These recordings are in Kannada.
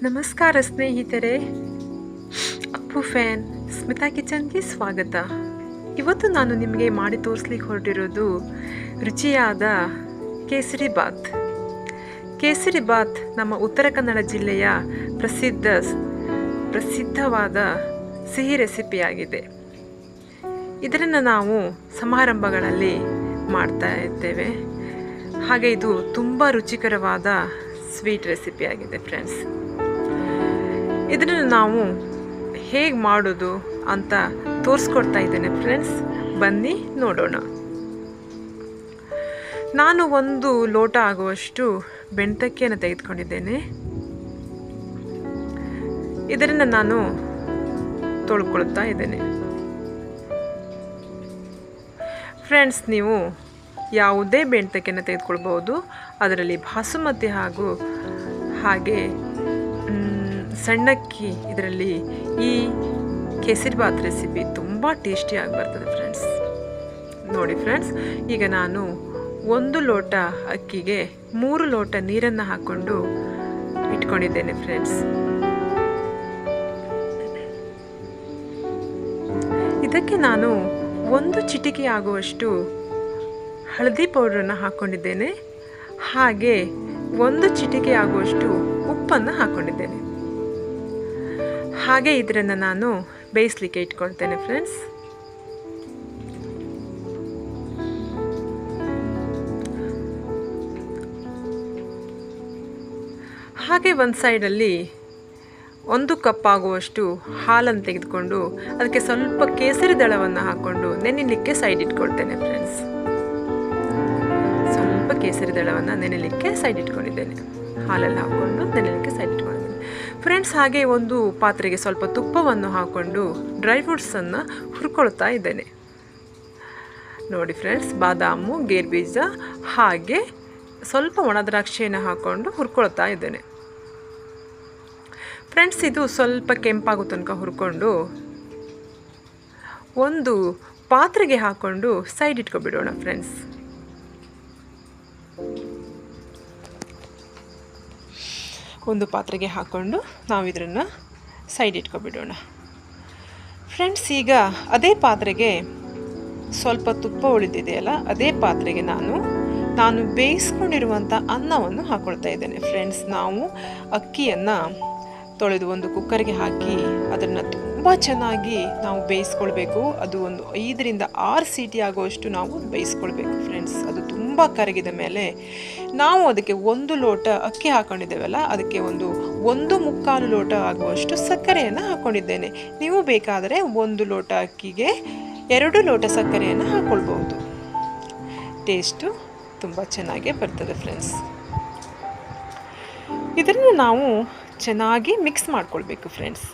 ನಮಸ್ಕಾರ ಸ್ನೇಹಿತರೆ, ಅಪ್ಪು ಫ್ಯಾನ್ ಸ್ಮಿತಾ ಕಿಚನ್ಗೆ ಸ್ವಾಗತ. ಇವತ್ತು ನಾನು ನಿಮಗೆ ಮಾಡಿ ತೋರಿಸ್ಲಿಕ್ಕೆ ಹೊರಟಿರೋದು ರುಚಿಯಾದ ಕೇಸರಿ ಬಾತ್. ಕೇಸರಿ ಬಾತ್ ನಮ್ಮ ಉತ್ತರ ಕನ್ನಡ ಜಿಲ್ಲೆಯ ಪ್ರಸಿದ್ಧವಾದ ಸಿಹಿ ರೆಸಿಪಿಯಾಗಿದೆ. ಇದನ್ನು ನಾವು ಸಮಾರಂಭಗಳಲ್ಲಿ ಮಾಡ್ತಾ ಇದ್ದೇವೆ. ಹಾಗೆ ಇದು ತುಂಬ ರುಚಿಕರವಾದ ಸ್ವೀಟ್ ರೆಸಿಪಿ ಆಗಿದೆ ಫ್ರೆಂಡ್ಸ್. ಇದನ್ನು ನಾವು ಹೇಗೆ ಮಾಡೋದು ಅಂತ ತೋರಿಸ್ಕೊಡ್ತಾ ಇದ್ದೇನೆ ಫ್ರೆಂಡ್ಸ್. ಬನ್ನಿ ನೋಡೋಣ. ನಾನು 1 ಲೋಟ ಆಗುವಷ್ಟು ಬೆಣ್ತಕ್ಕಿಯನ್ನು ತೆಗೆದುಕೊಂಡಿದ್ದೇನೆ. ಇದನ್ನು ನಾನು ತೊಳ್ಕೊಳ್ತಾ ಇದ್ದೇನೆ. ಫ್ರೆಂಡ್ಸ್, ನೀವು ಯಾವುದೇ ಬೆಣ್ತಕ್ಕಿಯನ್ನು ತೆಗೆದುಕೊಳ್ಬೋದು. ಅದರಲ್ಲಿ ಬಾಸುಮತಿ ಹಾಗೆ ಸಣ್ಣಕ್ಕಿ. ಇದರಲ್ಲಿ ಈ ಕೇಸರಿ ಬಾತ್ ರೆಸಿಪಿ ತುಂಬ ಟೇಸ್ಟಿಯಾಗಿ ಬರ್ತದೆ ಫ್ರೆಂಡ್ಸ್. ನೋಡಿ ಫ್ರೆಂಡ್ಸ್, ಈಗ ನಾನು 1 ಲೋಟ ಅಕ್ಕಿಗೆ 3 ಲೋಟ ನೀರನ್ನು ಹಾಕ್ಕೊಂಡು ಇಟ್ಕೊಂಡಿದ್ದೇನೆ ಫ್ರೆಂಡ್ಸ್. ಇದಕ್ಕೆ ನಾನು 1 ಚಿಟಿಕೆ ಆಗುವಷ್ಟು ಹಳದಿ ಪೌಡ್ರನ್ನು ಹಾಕ್ಕೊಂಡಿದ್ದೇನೆ. ಹಾಗೆ 1 ಚಿಟಿಕೆ ಆಗುವಷ್ಟು ಉಪ್ಪನ್ನು ಹಾಕ್ಕೊಂಡಿದ್ದೇನೆ. ಹಾಗೆ ಇದನ್ನು ನಾನು ಬೇಯಿಸಲಿಕ್ಕೆ ಇಟ್ಕೊಳ್ತೇನೆ ಫ್ರೆಂಡ್ಸ್. ಹಾಗೆ ಒಂದು ಸೈಡಲ್ಲಿ 1 ಕಪ್ ಆಗುವಷ್ಟು ಹಾಲನ್ನು ತೆಗೆದುಕೊಂಡು ಅದಕ್ಕೆ ಸ್ವಲ್ಪ ಕೇಸರಿ ದಳವನ್ನು ಹಾಕ್ಕೊಂಡು ನೆನೆಯಲಿಕ್ಕೆ ಸೈಡ್ ಇಟ್ಕೊಳ್ತೇನೆ ಫ್ರೆಂಡ್ಸ್. ಸ್ವಲ್ಪ ಕೇಸರಿ ದಳವನ್ನು ನೆನೆಯಲಿಕ್ಕೆ ಸೈಡ್ ಇಟ್ಕೊಂಡಿದ್ದೇನೆ. ಹಾಲಲ್ಲಿ ಹಾಕ್ಕೊಂಡು ನೆನೆಯಲಿಕ್ಕೆ ಸೈಡ್ ಇಟ್ಕೊಂಡಿದ್ದೇನೆ ಫ್ರೆಂಡ್ಸ್. ಹಾಗೆ ಒಂದು ಪಾತ್ರೆಗೆ ಸ್ವಲ್ಪ ತುಪ್ಪವನ್ನು ಹಾಕ್ಕೊಂಡು ಡ್ರೈ ಫ್ರೂಟ್ಸನ್ನು ಹುರ್ಕೊಳ್ತಾ ಇದ್ದೇನೆ. ನೋಡಿ ಫ್ರೆಂಡ್ಸ್, ಬಾದಾಮು, ಗೇರು ಬೀಜ ಹಾಗೆ ಸ್ವಲ್ಪ ಒಣ ದ್ರಾಕ್ಷಿಯನ್ನು ಹಾಕ್ಕೊಂಡು ಹುರ್ಕೊಳ್ತಾ ಇದ್ದೇನೆ ಫ್ರೆಂಡ್ಸ್. ಇದು ಸ್ವಲ್ಪ ಕೆಂಪಾಗೋ ತನಕ ಹುರ್ಕೊಂಡು ಒಂದು ಪಾತ್ರೆಗೆ ಹಾಕ್ಕೊಂಡು ಸೈಡ್ ಇಟ್ಕೊಬಿಡೋಣ ಫ್ರೆಂಡ್ಸ್. ಒಂದು ಪಾತ್ರೆಗೆ ಹಾಕ್ಕೊಂಡು ನಾವು ಇದನ್ನು ಸೈಡ್ ಇಟ್ಕೊಬಿಡೋಣ ಫ್ರೆಂಡ್ಸ್. ಈಗ ಅದೇ ಪಾತ್ರೆಗೆ ಸ್ವಲ್ಪ ತುಪ್ಪ ಉಳಿದಿದೆಯಲ್ಲ, ಅದೇ ಪಾತ್ರೆಗೆ ನಾನು ಬೇಯಿಸ್ಕೊಂಡಿರುವಂಥ ಅನ್ನವನ್ನು ಹಾಕ್ಕೊಳ್ತಾ ಇದ್ದೇನೆ ಫ್ರೆಂಡ್ಸ್. ನಾವು ಅಕ್ಕಿಯನ್ನು ತೊಳೆದು ಒಂದು ಕುಕ್ಕರ್ಗೆ ಹಾಕಿ ಅದನ್ನು ತುಂಬ ಚೆನ್ನಾಗಿ ನಾವು ಬೇಯಿಸ್ಕೊಳ್ಬೇಕು. ಅದು ಒಂದು 5 ರಿಂದ 6 ಸೀಟಿ ಆಗುವಷ್ಟು ನಾವು ಬೇಯಿಸ್ಕೊಳ್ಬೇಕು ಫ್ರೆಂಡ್ಸ್. ಅದು ತುಂಬ ಕರಗಿದ ಮೇಲೆ ನಾವು ಅದಕ್ಕೆ 1 ಲೋಟ ಅಕ್ಕಿ ಹಾಕ್ಕೊಂಡಿದ್ದೇವಲ್ಲ, ಅದಕ್ಕೆ 1.25 ಲೋಟ ಆಗುವಷ್ಟು ಸಕ್ಕರೆಯನ್ನು ಹಾಕ್ಕೊಂಡಿದ್ದೇನೆ. ನೀವು ಬೇಕಾದರೆ 1 ಲೋಟ ಅಕ್ಕಿಗೆ 2 ಲೋಟ ಸಕ್ಕರೆಯನ್ನು ಹಾಕ್ಕೊಳ್ಬಹುದು. ಟೇಸ್ಟು ತುಂಬ ಚೆನ್ನಾಗೇ ಬರ್ತದೆ ಫ್ರೆಂಡ್ಸ್. ಇದನ್ನು ನಾವು ಚೆನ್ನಾಗಿ ಮಿಕ್ಸ್ ಮಾಡ್ಕೊಳ್ಬೇಕು ಫ್ರೆಂಡ್ಸ್.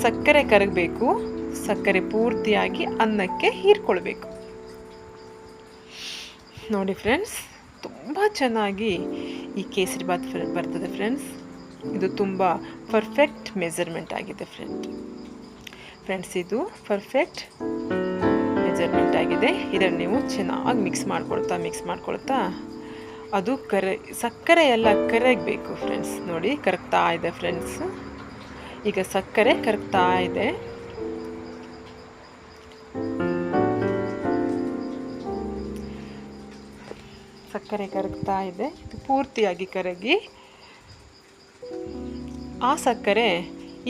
ಸಕ್ಕರೆ ಕರಗಬೇಕು. ಸಕ್ಕರೆ ಪೂರ್ತಿಯಾಗಿ ಅನ್ನಕ್ಕೆ ಹೀರ್ಕೊಳ್ಬೇಕು. ನೋಡಿ ಫ್ರೆಂಡ್ಸ್, ತುಂಬ ಚೆನ್ನಾಗಿ ಈ ಕೇಸರಿ ಬಾತ್ ಬರ್ತದೆ ಫ್ರೆಂಡ್ಸ್. ಇದು ತುಂಬ ಪರ್ಫೆಕ್ಟ್ ಮೆಜರ್ಮೆಂಟ್ ಆಗಿದೆ ಫ್ರೆಂಡ್ಸ್. ಇದು ಪರ್ಫೆಕ್ಟ್ ಮೆಜರ್ಮೆಂಟ್ ಆಗಿದೆ. ಇದನ್ನು ನೀವು ಚೆನ್ನಾಗಿ ಮಿಕ್ಸ್ ಮಾಡ್ಕೊಳ್ತಾ ಅದು ಸಕ್ಕರೆ ಎಲ್ಲ ಕರಗಬೇಕು ಫ್ರೆಂಡ್ಸ್. ನೋಡಿ, ಕರಗ್ತಾ ಇದೆ ಫ್ರೆಂಡ್ಸ್. ಈಗ ಸಕ್ಕರೆ ಕರಗ್ತಾ ಇದೆ. ಇದು ಪೂರ್ತಿಯಾಗಿ ಕರಗಿ ಆ ಸಕ್ಕರೆ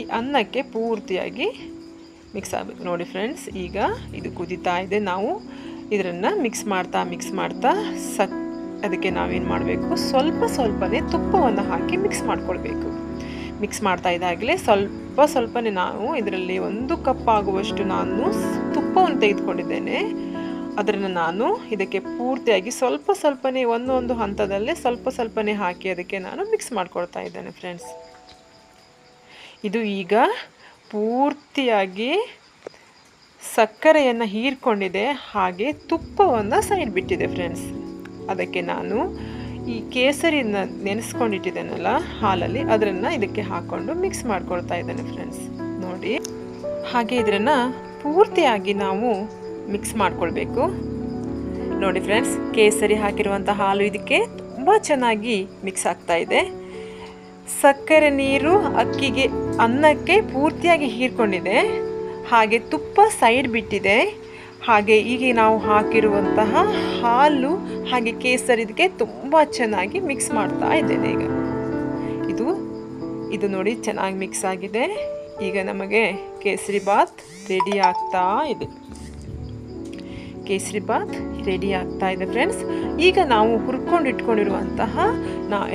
ಈ ಅನ್ನಕ್ಕೆ ಪೂರ್ತಿಯಾಗಿ ಮಿಕ್ಸ್ ಆಗಬೇಕು. ನೋಡಿ ಫ್ರೆಂಡ್ಸ್, ಈಗ ಇದು ಕುದೀತಾ ಇದೆ. ನಾವು ಇದನ್ನು ಮಿಕ್ಸ್ ಮಾಡ್ತಾ ಅದಕ್ಕೆ ನಾವೇನು ಮಾಡಬೇಕು, ಸ್ವಲ್ಪನೇ ತುಪ್ಪವನ್ನು ಹಾಕಿ ಮಿಕ್ಸ್ ಮಾಡ್ಕೊಳ್ಬೇಕು. ಮಿಕ್ಸ್ ಮಾಡ್ತಾ ಇದ್ದಾಗಲೇ ಸ್ವಲ್ಪನೇ ನಾವು ಇದರಲ್ಲಿ 1 ಕಪ್ ಆಗುವಷ್ಟು ನಾನು ತುಪ್ಪವನ್ನು ತೆಗೆದುಕೊಂಡಿದ್ದೇನೆ. ಅದನ್ನು ನಾನು ಇದಕ್ಕೆ ಪೂರ್ತಿಯಾಗಿ ಸ್ವಲ್ಪನೇ ಒಂದೊಂದು ಹಂತದಲ್ಲೇ ಸ್ವಲ್ಪನೇ ಹಾಕಿ ಅದಕ್ಕೆ ನಾನು ಮಿಕ್ಸ್ ಮಾಡ್ಕೊಳ್ತಾ ಇದ್ದೇನೆ ಫ್ರೆಂಡ್ಸ್. ಇದು ಈಗ ಪೂರ್ತಿಯಾಗಿ ಸಕ್ಕರೆಯನ್ನು ಹೀರ್ಕೊಂಡಿದೆ. ಹಾಗೆ ತುಪ್ಪವನ್ನು ಸೈಡ್ ಬಿಟ್ಟಿದೆ ಫ್ರೆಂಡ್ಸ್. ಅದಕ್ಕೆ ನಾನು ಈ ಕೇಸರಿನ ನೆನೆಸ್ಕೊಂಡಿಟ್ಟಿದ್ದೇನಲ್ಲ ಹಾಲಲ್ಲಿ, ಅದನ್ನು ಇದಕ್ಕೆ ಹಾಕ್ಕೊಂಡು ಮಿಕ್ಸ್ ಮಾಡ್ಕೊಳ್ತಾ ಇದ್ದೇನೆ ಫ್ರೆಂಡ್ಸ್. ನೋಡಿ, ಹಾಗೆ ಇದನ್ನು ಪೂರ್ತಿಯಾಗಿ ನಾವು ಮಿಕ್ಸ್ ಮಾಡ್ಕೊಳ್ಬೇಕು. ನೋಡಿ ಫ್ರೆಂಡ್ಸ್, ಕೇಸರಿ ಹಾಕಿರುವಂಥ ಹಾಲು ಇದಕ್ಕೆ ತುಂಬ ಚೆನ್ನಾಗಿ ಮಿಕ್ಸ್ ಆಗ್ತಾ ಇದೆ. ಸಕ್ಕರೆ ನೀರು ಅನ್ನಕ್ಕೆ ಪೂರ್ತಿಯಾಗಿ ಹೀರ್ಕೊಂಡಿದೆ. ಹಾಗೆ ತುಪ್ಪ ಸೈಡ್ ಬಿಟ್ಟಿದೆ. ಹಾಗೆ ಈಗ ನಾವು ಹಾಕಿರುವಂತಹ ಹಾಲು ಹಾಗೆ ಕೇಸರಿ ಇದಕ್ಕೆ ತುಂಬ ಚೆನ್ನಾಗಿ ಮಿಕ್ಸ್ ಮಾಡ್ತಾ ಇದ್ದೇನೆ. ಈಗ ಇದು ನೋಡಿ ಚೆನ್ನಾಗಿ ಮಿಕ್ಸ್ ಆಗಿದೆ. ಈಗ ನಮಗೆ ಕೇಸರಿ ಬಾತ್ ರೆಡಿ ಆಗ್ತಾ ಇದೆ. ಕೇಸರಿ ಬಾತ್ ರೆಡಿ ಆಗ್ತಾ ಇದೆ ಫ್ರೆಂಡ್ಸ್. ಈಗ ನಾವು ಹುರ್ಕೊಂಡು ಇಟ್ಕೊಂಡಿರುವಂತಹ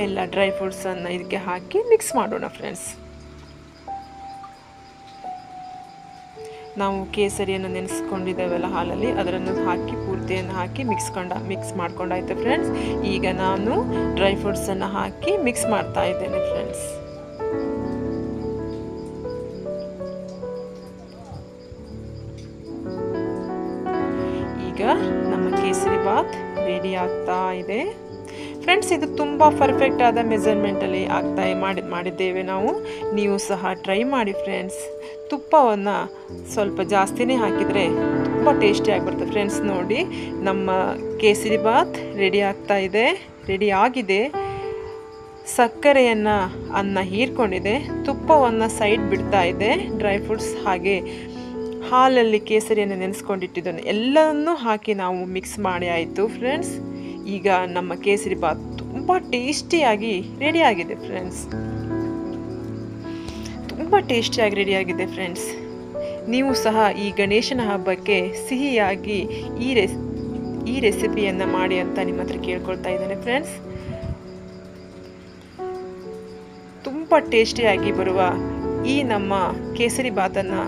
ಎಲ್ಲ ಡ್ರೈ ಫ್ರೂಟ್ಸನ್ನು ಇದಕ್ಕೆ ಹಾಕಿ ಮಿಕ್ಸ್ ಮಾಡೋಣ ಫ್ರೆಂಡ್ಸ್. ನಾವು ಕೇಸರಿಯನ್ನು ನೆನೆಸ್ಕೊಂಡಿದ್ದೇವಲ್ಲ ಹಾಲಲ್ಲಿ, ಅದನ್ನು ಹಾಕಿ ಪೂರ್ತಿಯನ್ನು ಹಾಕಿ ಮಿಕ್ಸ್ ಮಾಡ್ಕೊಂಡಾಯ್ತು ಫ್ರೆಂಡ್ಸ್. ಈಗ ನಾನು ಡ್ರೈ ಫ್ರೂಟ್ಸನ್ನು ಹಾಕಿ ಮಿಕ್ಸ್ ಮಾಡ್ತಾ ಇದ್ದೇನೆ ಫ್ರೆಂಡ್ಸ್. ಈಗ ನಮ್ಮ ಕೇಸರಿ ಬಾತ್ ರೆಡಿ ಆಗ್ತಾ ಇದೆ ಫ್ರೆಂಡ್ಸ್. ಇದು ತುಂಬ ಪರ್ಫೆಕ್ಟ್ ಆದ ಮೆಜರ್ಮೆಂಟಲ್ಲಿ ಮಾಡಿದ್ದೇವೆ ನಾವು. ನೀವು ಸಹ ಟ್ರೈ ಮಾಡಿ ಫ್ರೆಂಡ್ಸ್. ತುಪ್ಪವನ್ನು ಸ್ವಲ್ಪ ಜಾಸ್ತಿನೇ ಹಾಕಿದರೆ ತುಂಬ ಟೇಸ್ಟಿ ಆಗಿಬರುತ್ತೆ ಫ್ರೆಂಡ್ಸ್. ನೋಡಿ ನಮ್ಮ ಕೇಸರಿ ಬಾತ್ ರೆಡಿ ಆಗಿದೆ. ಸಕ್ಕರೆಯನ್ನು ಅನ್ನ ಹೀರ್ಕೊಂಡಿದೆ, ತುಪ್ಪವನ್ನು ಸೈಡ್ ಬಿಡ್ತಾ ಇದೆ, ಡ್ರೈ ಫ್ರೂಟ್ಸ್ ಹಾಗೆ ಹಾಲಲ್ಲಿ ಕೇಸರಿಯನ್ನು ನೆನೆಸ್ಕೊಂಡಿಟ್ಟಿದ್ದನ್ನು ಎಲ್ಲವನ್ನೂ ಹಾಕಿ ನಾವು ಮಿಕ್ಸ್ ಮಾಡಿ ಆಯಿತು ಫ್ರೆಂಡ್ಸ್. ಈಗ ನಮ್ಮ ಕೇಸರಿ ಬಾತ್ ತುಂಬ ಟೇಸ್ಟಿಯಾಗಿ ರೆಡಿಯಾಗಿದೆ ಫ್ರೆಂಡ್ಸ್. ತುಂಬ ಟೇಸ್ಟಿಯಾಗಿ ರೆಡಿಯಾಗಿದೆ ಫ್ರೆಂಡ್ಸ್. ನೀವು ಸಹ ಈ ಗಣೇಶನ ಹಬ್ಬಕ್ಕೆ ಸಿಹಿಯಾಗಿ ಈ ರೆಸಿಪಿಯನ್ನು ಮಾಡಿ ಅಂತ ನಿಮ್ಮ ಹತ್ರ ಕೇಳ್ಕೊಳ್ತಾ ಇದ್ದೇನೆ ಫ್ರೆಂಡ್ಸ್. ತುಂಬ ಟೇಸ್ಟಿಯಾಗಿ ಬರುವ ಈ ನಮ್ಮ ಕೇಸರಿ ಬಾತನ್ನು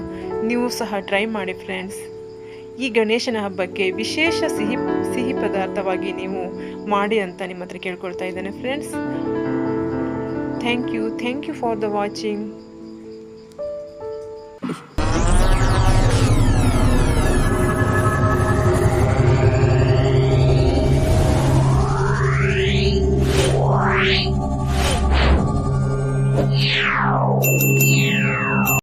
ನೀವು ಸಹ ಟ್ರೈ ಮಾಡಿ ಫ್ರೆಂಡ್ಸ್. ಈ ಗಣೇಶನ ಹಬ್ಬಕ್ಕೆ ವಿಶೇಷ ಸಿಹಿ ಪದಾರ್ಥವಾಗಿ ನೀವು ಮಾಡಿ ಅಂತ ನಿಮ್ಮ ಹತ್ರ ಕೇಳ್ಕೊಳ್ತಾ ಇದ್ದೇನೆ friends. Thank you for the watching. Yeah.